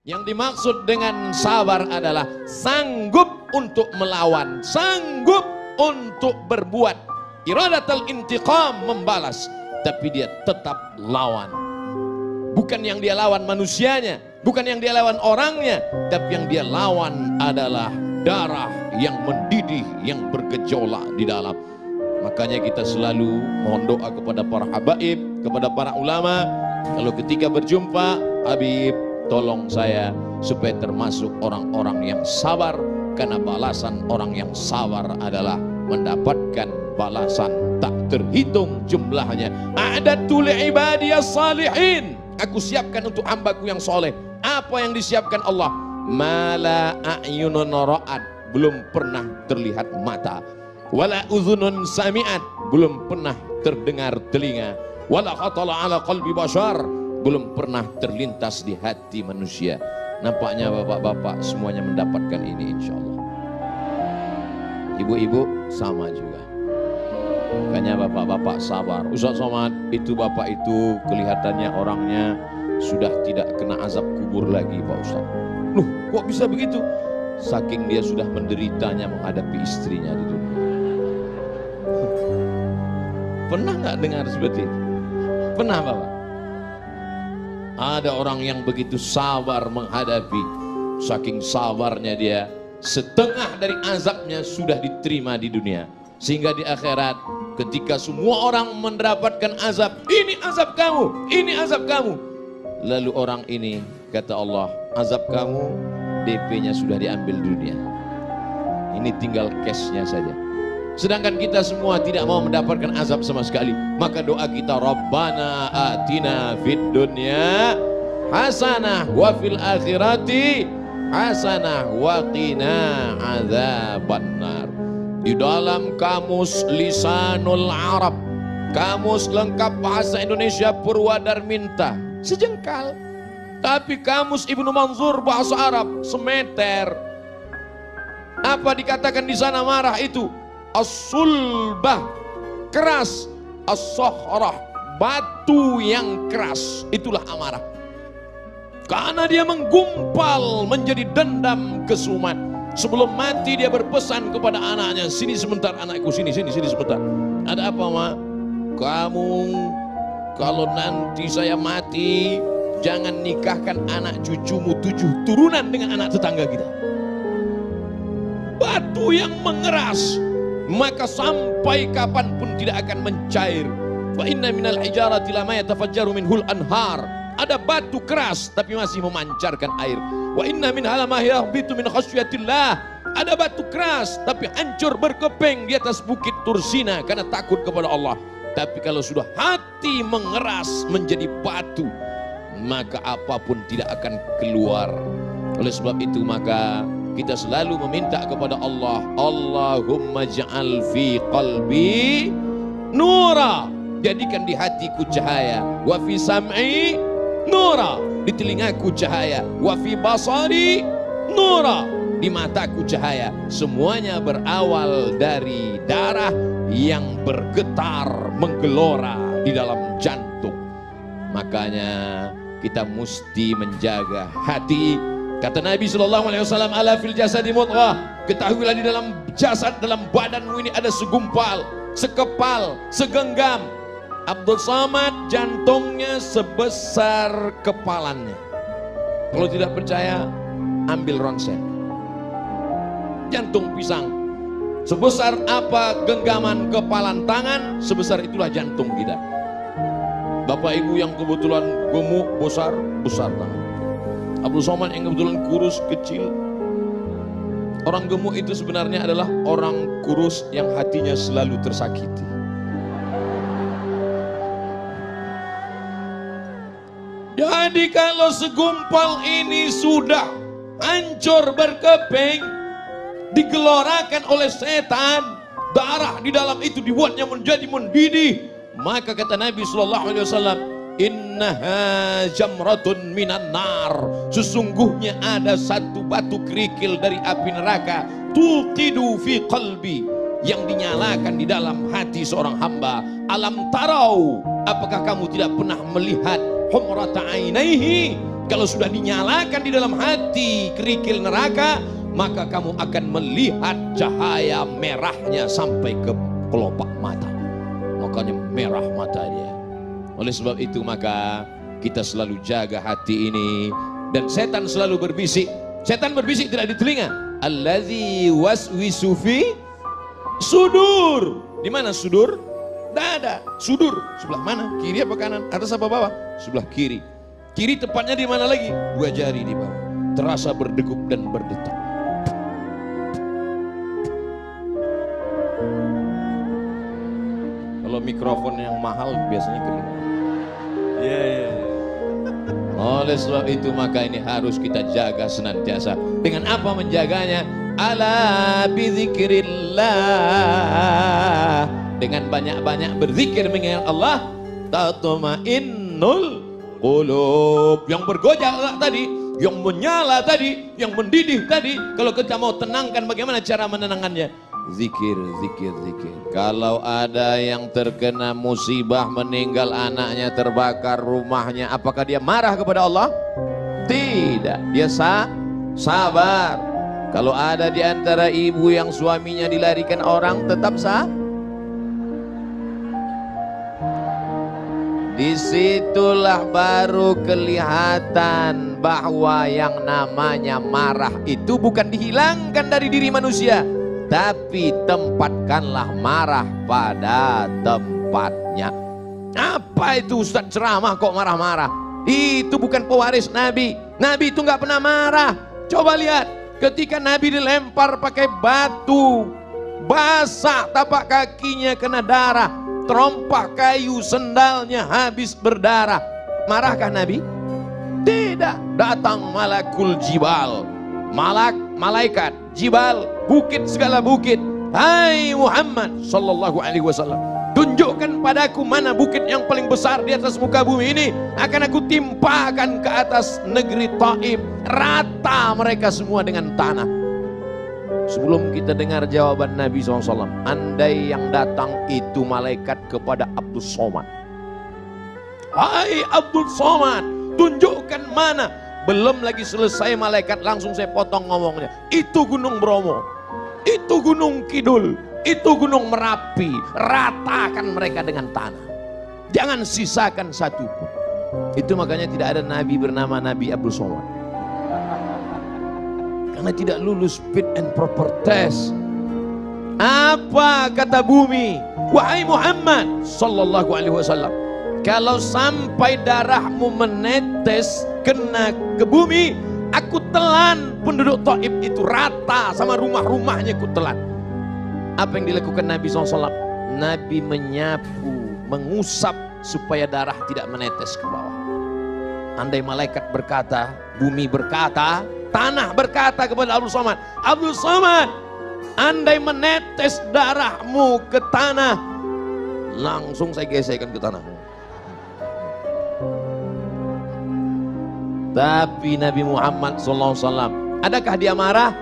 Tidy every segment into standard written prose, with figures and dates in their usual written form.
Yang dimaksud dengan sabar adalah sanggup untuk melawan, sanggup untuk berbuat. Iradatul intiqam, membalas, tapi dia tetap lawan. Bukan yang dia lawan manusianya, bukan yang dia lawan orangnya, tapi yang dia lawan adalah darah yang mendidih, yang bergejolak di dalam. Makanya kita selalu mohon doa kepada para habaib, kepada para ulama. Kalau ketika berjumpa, Habib, tolong saya supaya termasuk orang-orang yang sabar, karena balasan orang yang sabar adalah mendapatkan balasan tak terhitung jumlahnya. A'dadtu li'ibadiyas salihin, aku siapkan untuk hambaku yang soleh. Apa yang disiapkan Allah? Mala a'yunun ra'at, belum pernah terlihat mata. Wala udhunun sami'at, belum pernah terdengar telinga. Wala khatala ala qalbi bashar, belum pernah terlintas di hati manusia. Nampaknya bapak-bapak semuanya mendapatkan ini insya Allah. Ibu-ibu sama juga. Makanya bapak-bapak sabar. Ustaz Somad, itu bapak itu kelihatannya orangnya sudah tidak kena azab kubur lagi Pak Ustaz. Loh, kok bisa begitu? Saking dia sudah menderitanya menghadapi istrinya di dunia. Pernah nggak dengar seperti itu? Pernah bapak? Ada orang yang begitu sabar menghadapi, saking sabarnya dia, setengah dari azabnya sudah diterima di dunia. Sehingga di akhirat ketika semua orang mendapatkan azab, ini azab kamu, ini azab kamu. Lalu orang ini kata Allah, azab kamu DP-nya sudah diambil dunia. Ini tinggal cash-nya saja. Sedangkan kita semua tidak mau mendapatkan azab sama sekali. Maka doa kita, Rabbana atina fid dunya hasanah wa fil akhirati hasanah wa qina adzabannar. Di dalam kamus Lisanul Arab, kamus lengkap bahasa Indonesia Purwadarminta, sejengkal. Tapi kamus Ibnu Manzur bahasa Arab semeter. Apa dikatakan di sana marah itu? As-sulbah, keras. As-sohrah, batu yang keras. Itulah amarah. Karena dia menggumpal menjadi dendam kesumat. Sebelum mati dia berpesan kepada anaknya, sini sebentar anakku, sini sebentar. Ada apa ma? Kamu kalau nanti saya mati, jangan nikahkan anak cucumu 7 turunan dengan anak tetangga kita. Batu yang mengeras, maka sampai kapanpun tidak akan mencair. Wa inna minal hijarati lama yatafajjaru minhul anhar. Ada batu keras tapi masih memancarkan air. Wa inna min halama yahbitu min khasyatillah. Ada batu keras tapi hancur berkeping di atas bukit Tursina karena takut kepada Allah. Tapi kalau sudah hati mengeras menjadi batu, maka apapun tidak akan keluar. Oleh sebab itu maka kita selalu meminta kepada Allah, Allahumma ja'al fi qalbi nura, jadikan di hatiku cahaya, wa fi sam'i nura, di telingaku cahaya, wa fi basari nura, di mataku cahaya. Semuanya berawal dari darah yang bergetar menggelora di dalam jantung. Makanya kita mesti menjaga hati. Kata Nabi SAW, ala fil jasadi mudghah, ketahuilah di dalam jasad, dalam badanmu ini ada segumpal, sekepal, segenggam. Abdul Somad jantungnya sebesar kepalannya. Kalau tidak percaya, ambil ronsen. Jantung pisang sebesar apa genggaman kepalan tangan, sebesar itulah jantung kita. Bapak ibu yang kebetulan gemuk, besar tangan. Abdul Somad yang kebetulan kurus, kecil. Orang gemuk itu sebenarnya adalah orang kurus yang hatinya selalu tersakiti. Jadi kalau segumpal ini sudah hancur berkeping, digelorakan oleh setan, darah di dalam itu dibuatnya menjadi mendidih, maka kata Nabi SAW, innaha jamratun minan nar, sesungguhnya ada satu batu kerikil dari api neraka, tuqidu fi qalbi, yang dinyalakan di dalam hati seorang hamba. Alam tarau, apakah kamu tidak pernah melihat humrata ainaihi, Kalau sudah dinyalakan di dalam hati kerikil neraka, maka kamu akan melihat cahaya merahnya sampai ke kelopak mata. Makanya merah mata dia. Oleh sebab itu maka kita selalu jaga hati ini. Dan setan selalu berbisik. Setan berbisik tidak di telinga. Allazi waswisu fi sudur. Di mana sudur? Dada. Sudur sebelah mana? Kiri apa kanan? Atas apa bawah? Sebelah kiri. Kiri tepatnya di mana lagi? 2 jari di bawah. Terasa berdegup dan berdetak. Kalau mikrofon yang mahal biasanya kedengaran. Iya. Oleh sebab itu maka ini harus kita jaga senantiasa. Dengan apa menjaganya? Ala bizikrillah. Dengan banyak-banyak berzikir mengingat Allah, tatmainnul qulub. Yang bergojak tadi, yang menyala tadi, yang mendidih tadi, kalau kita mau tenangkan, bagaimana cara menenangkannya? Zikir, zikir, zikir. Kalau ada yang terkena musibah, meninggal anaknya, terbakar rumahnya, apakah dia marah kepada Allah? Tidak. Dia sabar. Kalau ada di antara ibu yang suaminya dilarikan orang, tetap disitulah baru kelihatan bahwa yang namanya marah itu bukan dihilangkan dari diri manusia, tapi tempatkanlah marah pada tempatnya. Apa itu Ustaz ceramah kok marah-marah? Itu bukan pewaris Nabi. Nabi itu nggak pernah marah. Coba lihat, ketika Nabi dilempar pakai batu, basah tapak kakinya kena darah, terompak kayu sendalnya habis berdarah. Marahkah Nabi? Tidak. Datang malakul jibal, malaikat jibal, bukit segala bukit. Hai Muhammad sallallahu alaihi wasallam, tunjukkan padaku mana bukit yang paling besar di atas muka bumi ini. Akan aku timpakan ke atas negeri Taif, rata mereka semua dengan tanah. Sebelum kita dengar jawaban Nabi SAW, andai yang datang itu malaikat kepada Abdul Somad. Hai Abdul Somad, tunjukkan mana. Belum lagi selesai malaikat, langsung saya potong ngomongnya. Itu Gunung Bromo, itu Gunung Kidul, itu Gunung Merapi. Ratakan mereka dengan tanah, jangan sisakan satu pun. Itu makanya tidak ada Nabi bernama Nabi Abdul Somad, karena tidak lulus fit and proper test. Apa kata bumi? Wahai Muhammad sallallahu alaihi wasallam, kalau sampai darahmu menetes kena ke bumi, aku telan penduduk Taif itu rata sama rumah-rumahnya, aku telan. Apa yang dilakukan Nabi SAW? Nabi menyapu, mengusap supaya darah tidak menetes ke bawah. Andai malaikat berkata, bumi berkata, tanah berkata kepada Abdul Somad, Abdul Somad, andai menetes darahmu ke tanah, langsung saya gesekkan ke tanahmu. Tapi Nabi Muhammad SAW, adakah dia marah?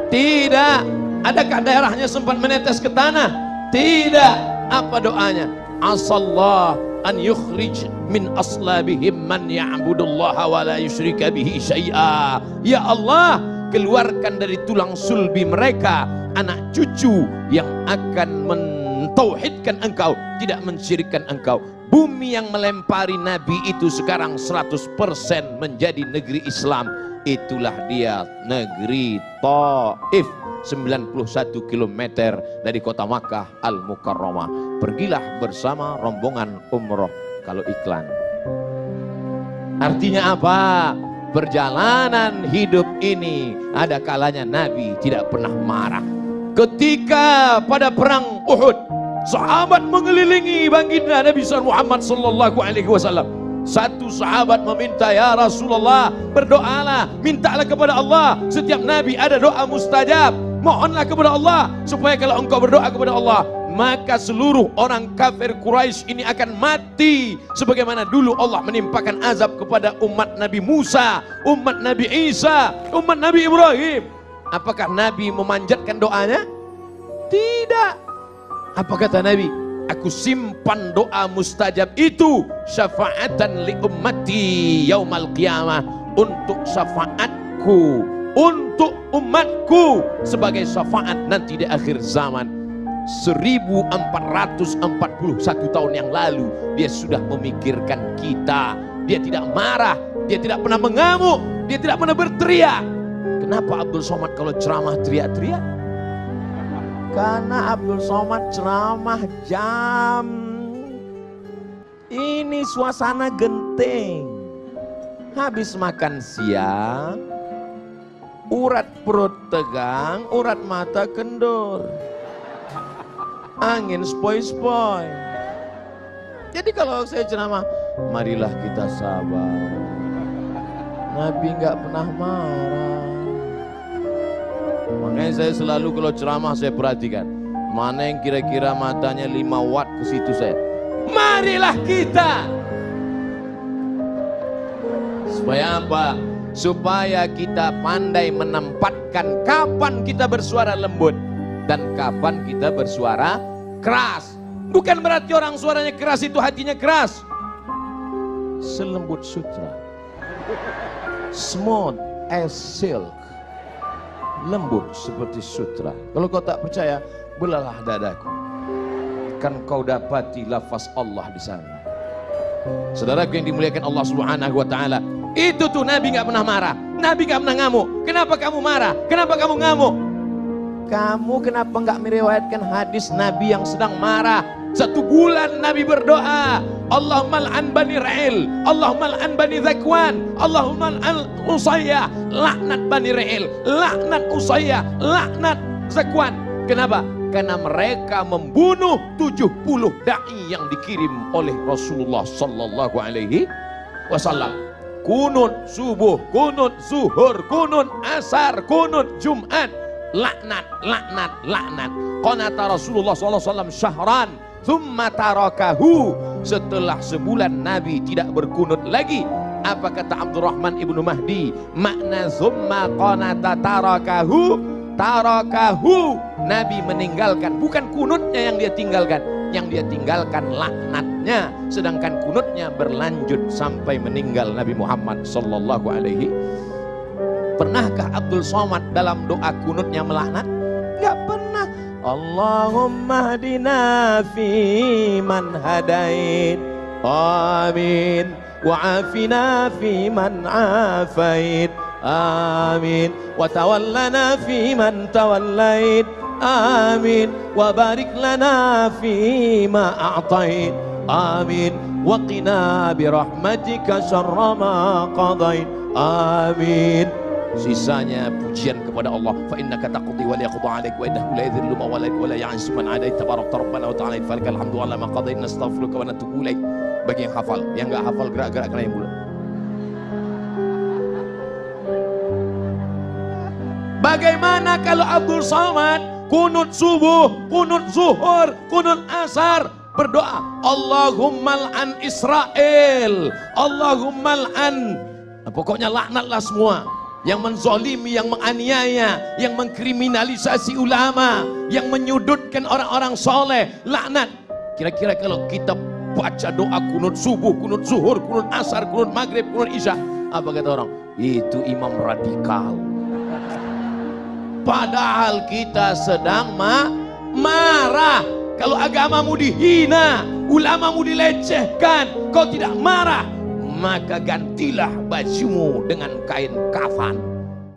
Tidak. Adakah darahnya sempat menetes ke tanah? Tidak. Apa doanya? Asallah an yukhrij min aslabihim man ya'budullaha wa la yusyrika bihi syai'a. Ya Allah, keluarkan dari tulang sulbi mereka anak cucu yang akan mentauhidkan Engkau, tidak mensyirikkan Engkau. Bumi yang melempari Nabi itu sekarang 100% menjadi negeri Islam. Itulah dia negeri Taif, 91 km dari kota Makkah Al-Mukarramah. Pergilah bersama rombongan umroh kalau iklan. Artinya apa? Perjalanan hidup ini ada kalanya Nabi tidak pernah marah. Ketika pada perang Uhud, sahabat mengelilingi baginda Nabi Muhammad sallallahu alaihi wasallam. Satu sahabat meminta, ya Rasulullah, berdoalah, mintalah kepada Allah. Setiap Nabi ada doa mustajab. Mohonlah kepada Allah supaya kalau engkau berdoa kepada Allah, maka seluruh orang kafir Quraisy ini akan mati. Sebagaimana dulu Allah menimpakan azab kepada umat Nabi Musa, umat Nabi Isa, umat Nabi Ibrahim. Apakah Nabi memanjatkan doanya? Tidak. Apa kata Nabi? Aku simpan doa mustajab itu syafaatan li ummati yaumal qiyamah, untuk syafaatku, untuk umatku, sebagai syafaat nanti di akhir zaman. 1441 tahun yang lalu dia sudah memikirkan kita. Dia tidak marah, dia tidak pernah mengamuk, dia tidak pernah berteriak. Kenapa Abdul Somad kalau ceramah teriak-teriak? Karena Abdul Somad ceramah jam ini suasana genting. Habis makan siang, urat perut tegang, urat mata kendur, angin spoi-spoi. Jadi kalau saya ceramah, marilah kita sabar. Nabi nggak pernah marah. Makanya saya selalu kalau ceramah saya perhatikan, mana yang kira-kira matanya 5 watt ke situ saya. Marilah kita. Supaya apa? Supaya kita pandai menempatkan kapan kita bersuara lembut dan kapan kita bersuara keras. Bukan berarti orang suaranya keras itu hatinya keras. Selembut sutra, smooth as silk, lembut seperti sutra. Kalau kau tak percaya, belalah dadaku, kan kau dapati lafaz Allah di sana. Saudaraku yang dimuliakan Allah Subhanahu wa taala, itu tuh Nabi nggak pernah marah, Nabi nggak pernah ngamuk. Kenapa kamu marah? Kenapa kamu ngamuk? Kamu kenapa nggak meriwayatkan hadis Nabi yang sedang marah? 1 bulan Nabi berdoa, Allahumma al'an bani Ra'il, Allahumma al'an bani Zakwan, Allahumma al'an Usayyah. Laknat bani Ra'il, laknat Usayyah, laknat Zakwan. Kenapa? Karena mereka membunuh 70 da'i yang dikirim oleh Rasulullah sallallahu alaihi wasallam. Kunut subuh, kunut zuhur, kunut asar, kunut Jumat, laknat, laknat, laknat. Qanata Rasulullah sallallahu alaihi wasallam syahran, thumma tarakahu. Setelah sebulan Nabi tidak berkunut lagi. Apa kata Abdurrahman ibnu Mahdi? Makna thumma qanata tarakahu, tarakahu, Nabi meninggalkan. Bukan kunutnya yang dia tinggalkan, yang dia tinggalkan laknatnya. Sedangkan kunutnya berlanjut sampai meninggal Nabi Muhammad sallallahu alaihi. Pernahkah Abdul Somad dalam doa kunutnya melaknat? Enggak pernah. Allahumma hadina fi man hadait, amin, wa afina fi man afait, amin, wa tawallana fi man tawallait, amin, wa barik lana fi ma a'tait, amin, wa qina bi rahmatika syarra ma qadait, amin. Sisanya pujian kepada Allah. Fa innaka taqdi wa la yaqda 'alaik wa innahu la yadhillu man walaik wa la ya'izzu man 'adait tabarakta rabbana wa ta'ala falakal hamdu 'ala ma qadait nastaghfiruka wa natubu ilaik. Bagi yang hafal, yang enggak hafal gerak-gerak yang bulat. Bagaimana kalau Abdul Somad kunut subuh, kunut zuhur, kunut asar berdoa, Allahumma al'an Israel, Allahumma al'an, pokoknya laknatlah semua yang menzolimi, yang menganiaya, yang mengkriminalisasi ulama, yang menyudutkan orang-orang soleh, laknat. Kira-kira kalau kita baca doa kunut subuh, kunut zuhur, kunut asar, kunut maghrib, kunut isya, apa kata orang? Itu imam radikal. Padahal kita sedang marah. Kalau agamamu dihina, ulamamu dilecehkan, kau tidak marah, maka gantilah bajumu dengan kain kafan.